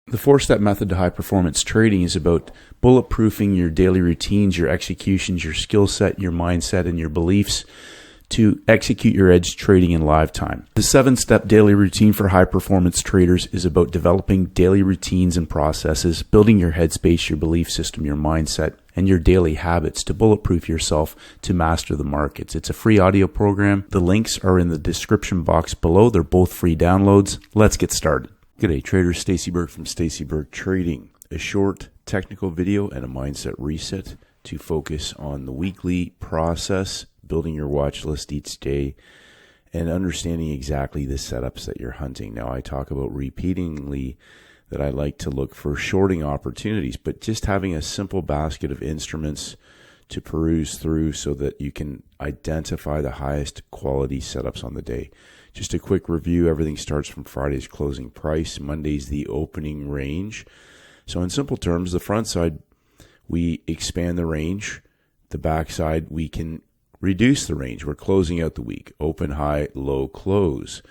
The 4-step method to high performance trading is about bulletproofing your daily routines, your executions, your skill set, your mindset, and your beliefs to execute your edge trading in live time. The 7-step daily routine for high performance traders is about developing daily routines and processes, building your headspace, your belief system, your mindset, and your daily habits to bulletproof yourself to master the markets. It's a free audio program. The links are in the description box below. They're both free downloads. Let's get started. G'day traders, Stacey Burke from Stacey Burke Trading. A short technical video and a mindset reset to focus on the weekly process, building your watch list each day, and understanding exactly the setups that you're hunting. Now, I talk about repeatedly that I like to look for shorting opportunities, but just having a simple basket of instruments to peruse through so that you can identify the highest quality setups on the day. Just a quick review, everything starts from Friday's closing price, Monday's the opening range. So in simple terms, the front side, we expand the range. The back side, we can reduce the range. We're closing out the week, open, high, low, close.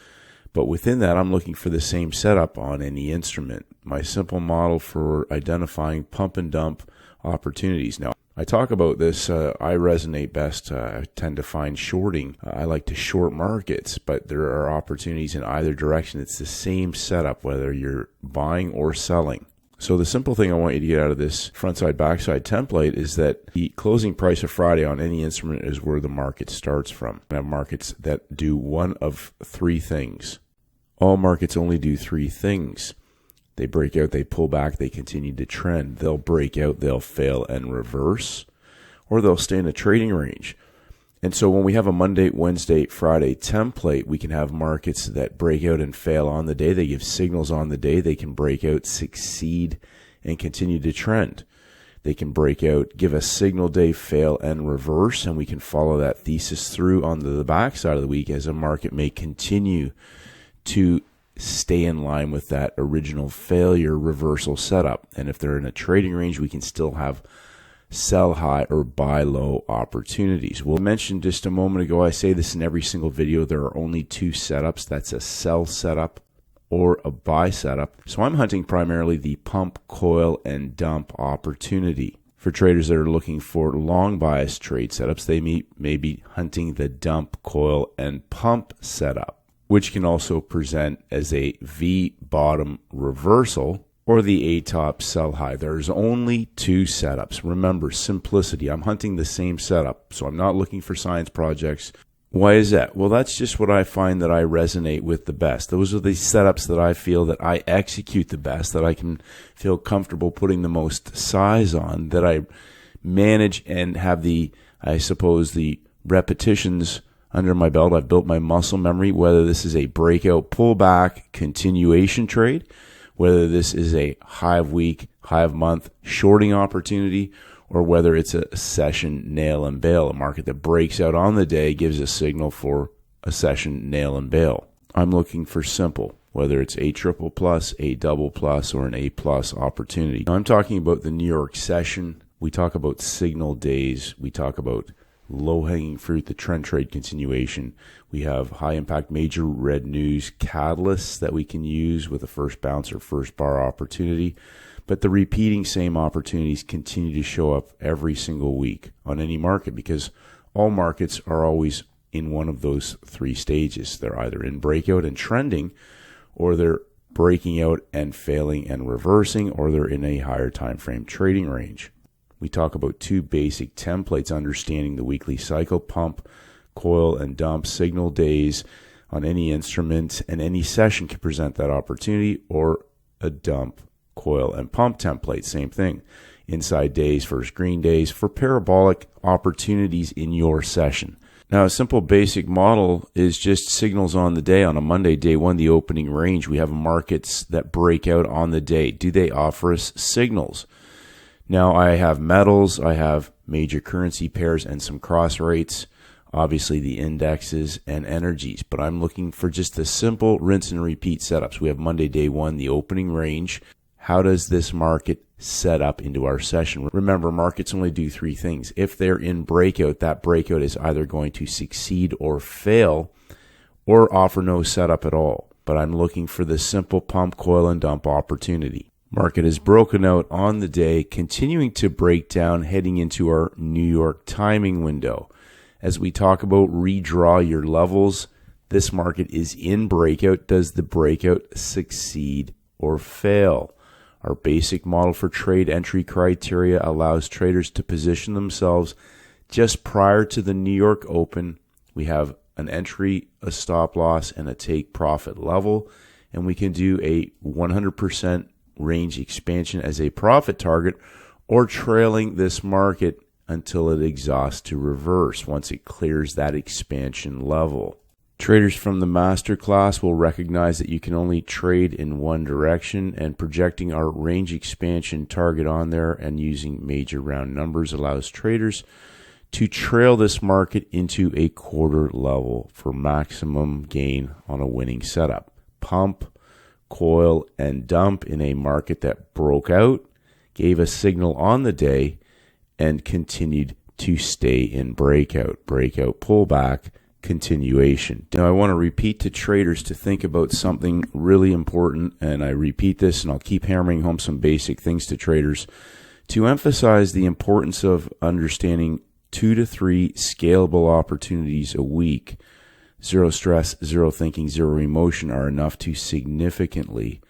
But within that, I'm looking for the same setup on any instrument. My simple model for identifying pump and dump opportunities. Now, I talk about this, I resonate best, I tend to find shorting. I like to short markets, but there are opportunities in either direction. It's the same setup, whether you're buying or selling. So the simple thing I want you to get out of this front side, back side template is that the closing price of Friday on any instrument is where the market starts from. I have markets that do one of three things. All markets only do three things. They break out, they pull back, they continue to trend. They'll break out, they'll fail and reverse, or they'll stay in a trading range. And so when we have a Monday, Wednesday, Friday template, we can have markets that break out and fail on the day. They give signals on the day. They can break out, succeed, and continue to trend. They can break out, give a signal day, fail, and reverse, and we can follow that thesis through on the back side of the week as a market may continue to stay in line with that original failure reversal setup. And if they're in a trading range, we can still have sell high or buy low opportunities. Well, I mentioned just a moment ago, I say this in every single video, there are only two setups. That's a sell setup or a buy setup. So I'm hunting primarily the pump, coil, and dump opportunity. For traders that are looking for long bias trade setups, they may be hunting the dump, coil, and pump setup, which can also present as a V bottom reversal or the A top sell high. There's only two setups. Remember, simplicity. I'm hunting the same setup, so I'm not looking for science projects. Why is that? Well, that's just what I find that I resonate with the best. Those are the setups that I feel that I execute the best, that I can feel comfortable putting the most size on, that I manage and have the, I suppose, the repetitions under my belt. I've built my muscle memory, whether this is a breakout pullback continuation trade, whether this is a high of week, high of month shorting opportunity, or whether it's a session nail and bail, a market that breaks out on the day, gives a signal for a session nail and bail. I'm looking for simple, whether it's a triple plus, a double plus, or an A plus opportunity. Now, I'm talking about the New York session. We talk about signal days. We talk about low-hanging fruit, the trend trade continuation. We have high-impact major red news catalysts that we can use with a first bounce or first bar opportunity. But the repeating same opportunities continue to show up every single week on any market because all markets are always in one of those three stages. They're either in breakout and trending, or they're breaking out and failing and reversing, or they're in a higher time frame trading range. We talk about two basic templates, understanding the weekly cycle, pump, coil, and dump signal days on any instrument, and any session can present that opportunity, or a dump, coil, and pump template, same thing. Inside days, first green days for parabolic opportunities in your session. Now, a simple basic model is just signals on the day. On a Monday, day one, the opening range, we have markets that break out on the day. Do they offer us signals? Now, I have metals, I have major currency pairs and some cross rates, obviously the indexes and energies, but I'm looking for just the simple rinse and repeat setups. We have Monday, day one, the opening range. How does this market set up into our session? Remember, markets only do three things. If they're in breakout, that breakout is either going to succeed or fail or offer no setup at all. But I'm looking for the simple pump, coil, and dump opportunity. Market has broken out on the day, continuing to break down, heading into our New York timing window. As we talk about redraw your levels, this market is in breakout. Does the breakout succeed or fail? Our basic model for trade entry criteria allows traders to position themselves just prior to the New York open. We have an entry, a stop loss, and a take profit level, and we can do a 100% range expansion as a profit target, or trailing this market until it exhausts to reverse once it clears that expansion level. Traders from the masterclass will recognize that you can only trade in one direction, and projecting our range expansion target on there and using major round numbers allows traders to trail this market into a quarter level for maximum gain on a winning setup. Pump, coil, and dump in a market that broke out, gave a signal on the day, and continued to stay in breakout. Breakout pullback, continuation. Now I want to repeat to traders to think about something really important, and I repeat this and I'll keep hammering home some basic things to traders to emphasize the importance of understanding 2 to 3 scalable opportunities a week. Zero stress, zero thinking, zero emotion are enough to significantly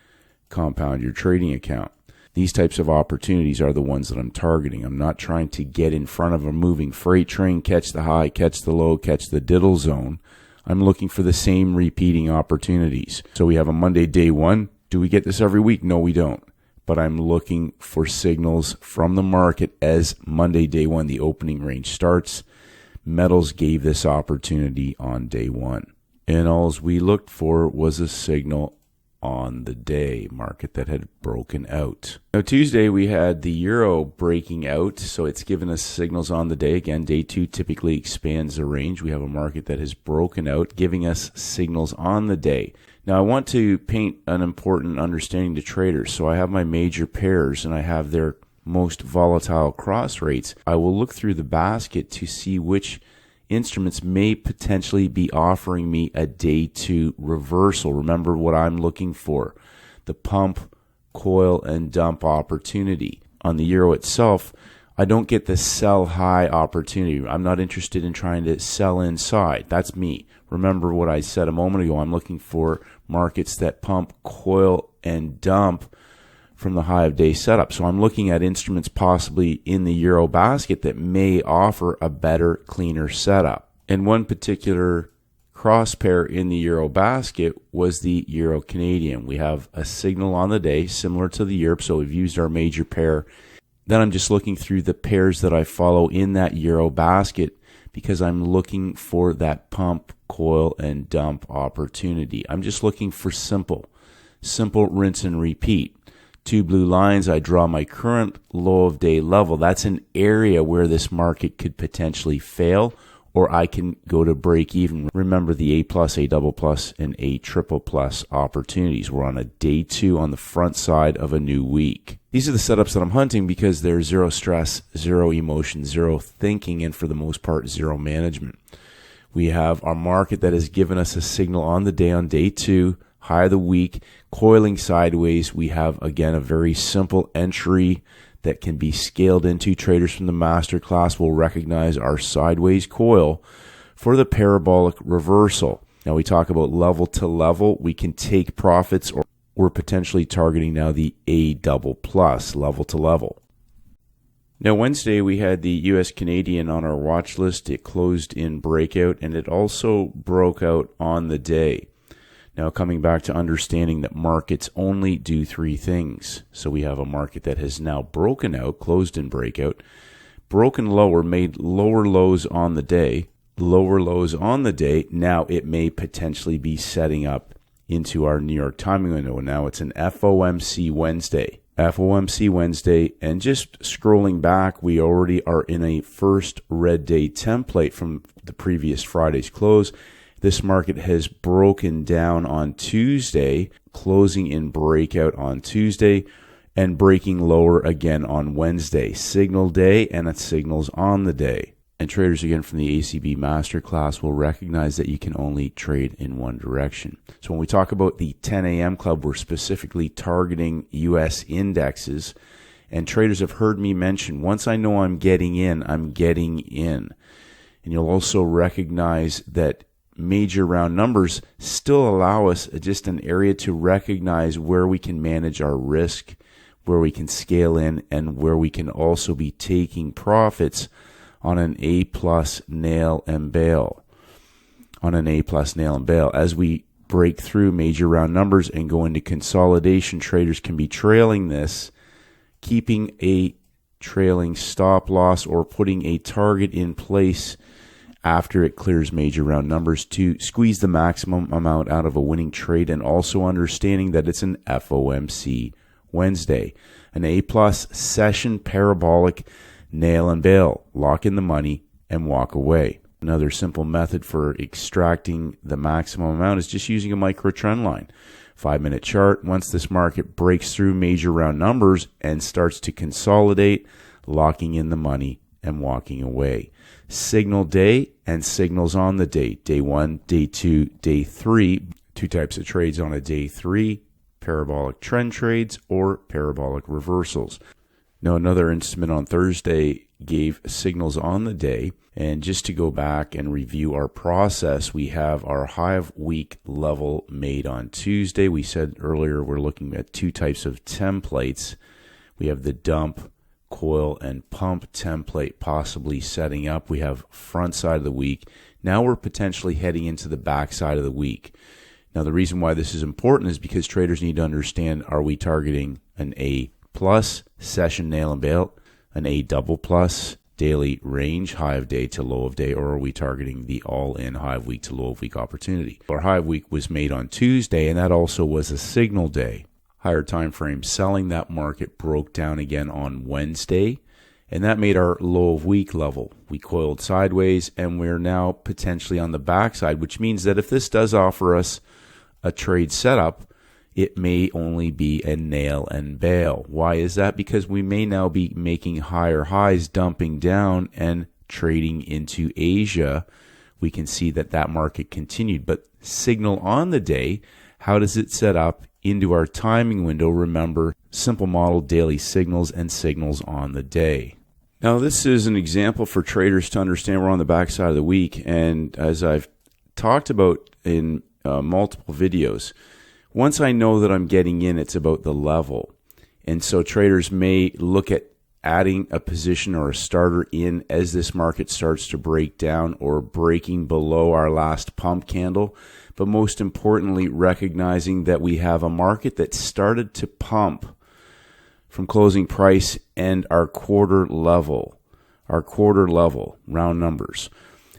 compound your trading account. These types of opportunities are the ones that I'm targeting. I'm not trying to get in front of a moving freight train, catch the high, catch the low, catch the diddle zone. I'm looking for the same repeating opportunities. So we have a Monday day one. Do we get this every week? No, we don't. But I'm looking for signals from the market as Monday day one, the opening range starts. Metals gave this opportunity on day one. And all we looked for was a signal on the day market that had broken out. Now Tuesday we had the euro breaking out, so it's given us signals on the day. Again, day two typically expands the range. We have a market that has broken out, giving us signals on the day. Now I want to paint an important understanding to traders. So I have my major pairs and I have their most volatile cross rates. I will look through the basket to see which instruments may potentially be offering me a day two reversal. Remember what I'm looking for: the pump, coil, and dump opportunity. On the euro itself, I don't get the sell high opportunity. I'm not interested in trying to sell inside. That's me. Remember what I said a moment ago. I'm looking for markets that pump, coil, and dump from the high of day setup. So I'm looking at instruments possibly in the euro basket that may offer a better, cleaner setup. And one particular cross pair in the euro basket was the euro Canadian. We have a signal on the day similar to the Europe, so we've used our major pair. Then I'm just looking through the pairs that I follow in that euro basket because I'm looking for that pump, coil, and dump opportunity. I'm just looking for simple rinse and repeat. 2 blue lines, I draw my current low of day level. That's an area where this market could potentially fail, or I can go to break even. Remember the A+, A++, and A++ opportunities. We're on a day two on the front side of a new week. These are the setups that I'm hunting because there's zero stress, zero emotion, zero thinking, and for the most part, zero management. We have our market that has given us a signal on the day on day two, high of the week, coiling sideways. We have, again, a very simple entry that can be scaled into. Traders from the masterclass will recognize our sideways coil for the parabolic reversal. Now we talk about level to level. We can take profits, or we're potentially targeting now the A++ level to level. Now Wednesday we had the US Canadian on our watch list. It closed in breakout and it also broke out on the day. Now coming back to understanding that markets only do 3 things. So we have a market that has now broken out, closed in breakout, broken lower, made lower lows on the day, Now it may potentially be setting up into our New York timing window. Now it's an FOMC Wednesday. FOMC Wednesday, and just scrolling back, we already are in a first red day template from the previous Friday's close. This market has broken down on Tuesday, closing in breakout on Tuesday, and breaking lower again on Wednesday. Signal day, and it signals on the day. And traders, again, from the ACB Masterclass will recognize that you can only trade in one direction. So when we talk about the 10 a.m. club, we're specifically targeting U.S. indexes. And traders have heard me mention, once I know I'm getting in, I'm getting in. And you'll also recognize that major round numbers still allow us just an area to recognize where we can manage our risk, where we can scale in, and where we can also be taking profits on an A+ nail and bail. As we break through major round numbers and go into consolidation, traders can be trailing this, keeping a trailing stop loss or putting a target in place after it clears major round numbers to squeeze the maximum amount out of a winning trade, and also understanding that it's an FOMC Wednesday, an A+ session parabolic nail and bail. Lock in the money and walk away. Another simple method for extracting the maximum amount is just using a micro trend line. 5-minute chart. Once this market breaks through major round numbers and starts to consolidate, locking in the money and walking away. Signal day and signals on the day. Day 1, day 2, day 3. Two types of trades on a day 3. Parabolic trend trades or parabolic reversals. Now, another instrument on Thursday gave signals on the day. And just to go back and review our process, we have our high of week level made on Tuesday. We said earlier we're looking at two types of templates. We have the dump, coil, and pump template possibly setting up. We have front side of the week. Now we're potentially heading into the back side of the week. Now, the reason why this is important is because traders need to understand, are we targeting an A+ session nail and bail, an A double plus daily range, high of day to low of day, or are we targeting the all-in high of week to low of week opportunity? Our high of week was made on Tuesday, and that also was a signal day. Higher time frame selling, that market broke down again on Wednesday, and that made our low of week level. We coiled sideways, and we're now potentially on the backside, which means that if this does offer us a trade setup, it may only be a nail and bail. Why is that? Because we may now be making higher highs, dumping down and trading into Asia. We can see that that market continued. But signal on the day, how does it set up into our timing window? Remember, simple model, daily signals and signals on the day. Now, this is an example for traders to understand we're on the backside of the week. And as I've talked about in multiple videos, once I know that I'm getting in, it's about the level. And so traders may look at adding a position or a starter in as this market starts to break down or breaking below our last pump candle. But most importantly, recognizing that we have a market that started to pump from closing price and our quarter level, round numbers.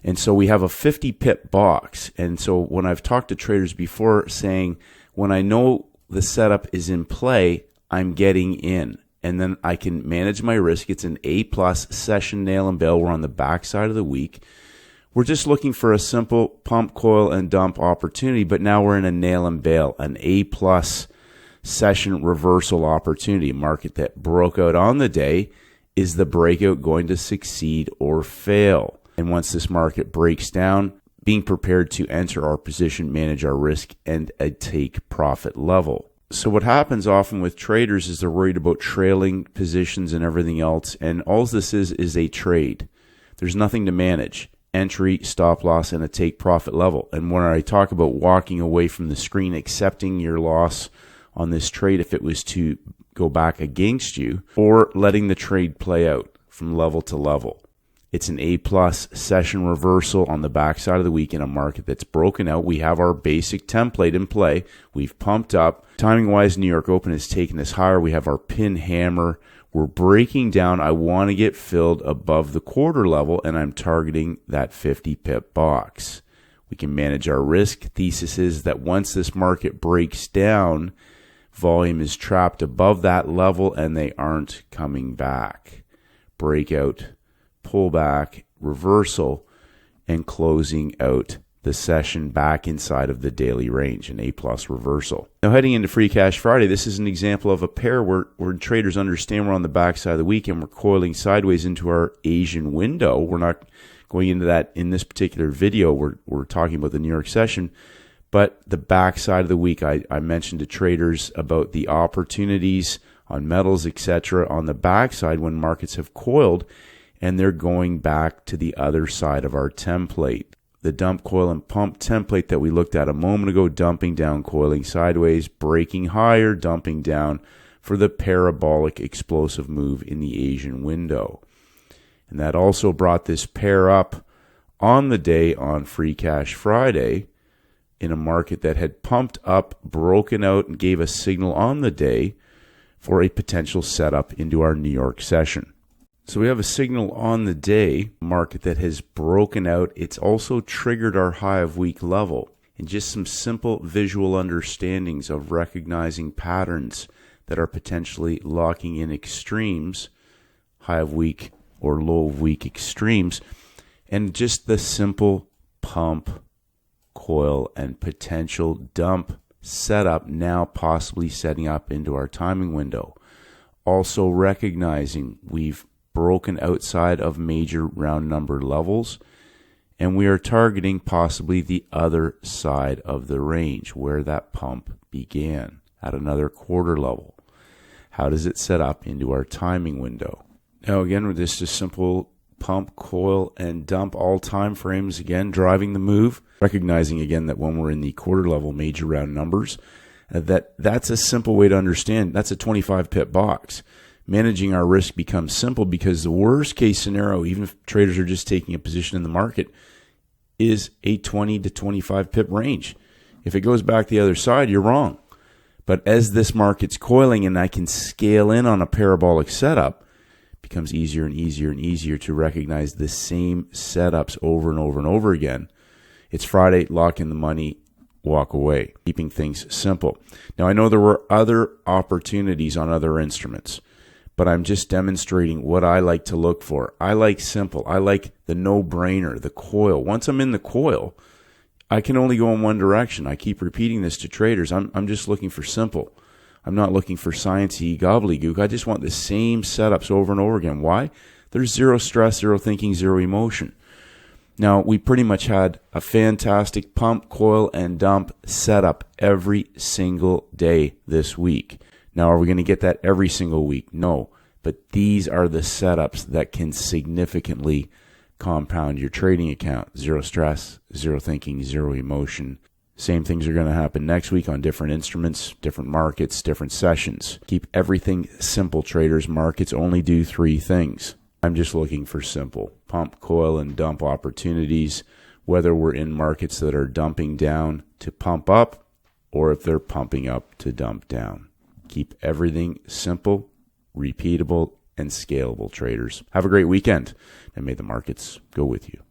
And so we have a 50 pip box. And so when I've talked to traders before saying, when I know the setup is in play, I'm getting in. And then I can manage my risk. It's an A+ session nail and bail. We're on the backside of the week. We're just looking for a simple pump, coil, and dump opportunity. But now we're in a nail and bail, an A+ session reversal opportunity. A market that broke out on the day. Is the breakout going to succeed or fail? And once this market breaks down, being prepared to enter our position, manage our risk, and a take profit level. So what happens often with traders is they're worried about trailing positions and everything else, and all this is a trade. There's nothing to manage. Entry, stop loss, and a take profit level. And when I talk about walking away from the screen, accepting your loss on this trade if it was to go back against you, or letting the trade play out from level to level. It's an A+ session reversal on the backside of the week in a market that's broken out. We have our basic template in play. We've pumped up. Timing-wise, New York Open has taken this higher. We have our pin hammer. We're breaking down. I want to get filled above the quarter level, and I'm targeting that 50 pip box. We can manage our risk. Thesis is that once this market breaks down, volume is trapped above that level, and they aren't coming back. Breakout, pullback, reversal, and closing out the session back inside of the daily range, an A+ reversal. Now heading into Free Cash Friday, this is an example of a pair where traders understand we're on the backside of the week and we're coiling sideways into our Asian window. We're not going into that in this particular video. We're talking about the New York session. But the backside of the week, I mentioned to traders about the opportunities on metals, etc. on the backside when markets have coiled and they're going back to the other side of our template. The dump, coil, and pump template that we looked at a moment ago, dumping down, coiling sideways, breaking higher, dumping down for the parabolic explosive move in the Asian window. And that also brought this pair up on the day on Free Cash Friday in a market that had pumped up, broken out, and gave a signal on the day for a potential setup into our New York session. So we have a signal on the day, market that has broken out. It's also triggered our high of week level. And just some simple visual understandings of recognizing patterns that are potentially locking in extremes, high of week or low of week extremes, and just the simple pump, coil, and potential dump setup now possibly setting up into our timing window. Also recognizing we've broken outside of major round number levels and we are targeting possibly the other side of the range where that pump began at another quarter level. How does it set up into our timing window? Now again, with this just simple pump, coil, and dump all time frames, again driving the move, recognizing again that when we're in the quarter level major round numbers, that's a simple way to understand. That's a 25 pip box. Managing our risk becomes simple because the worst case scenario, even if traders are just taking a position in the market, is a 20 to 25 pip range. If it goes back the other side, you're wrong. But as this market's coiling and I can scale in on a parabolic setup, it becomes easier and easier and easier to recognize the same setups over and over and over again. It's Friday, lock in the money, walk away, keeping things simple. Now I know there were other opportunities on other instruments, but I'm just demonstrating what I like to look for. I like simple. I like the no-brainer, the coil. Once I'm in the coil, I can only go in one direction. I keep repeating this to traders. I'm just looking for simple. I'm not looking for sciencey gobbledygook. I just want the same setups over and over again. Why? There's zero stress, zero thinking, zero emotion. Now, we pretty much had a fantastic pump, coil, and dump setup every single day this week. Now, are we going to get that every single week? No. But these are the setups that can significantly compound your trading account. Zero stress, zero thinking, zero emotion. Same things are going to happen next week on different instruments, different markets, different sessions. Keep everything simple, traders. Markets only do three things. I'm just looking for simple. Pump, coil, and dump opportunities, whether we're in markets that are dumping down to pump up or if they're pumping up to dump down. Keep everything simple, repeatable, and scalable, traders. Have a great weekend, and may the markets go with you.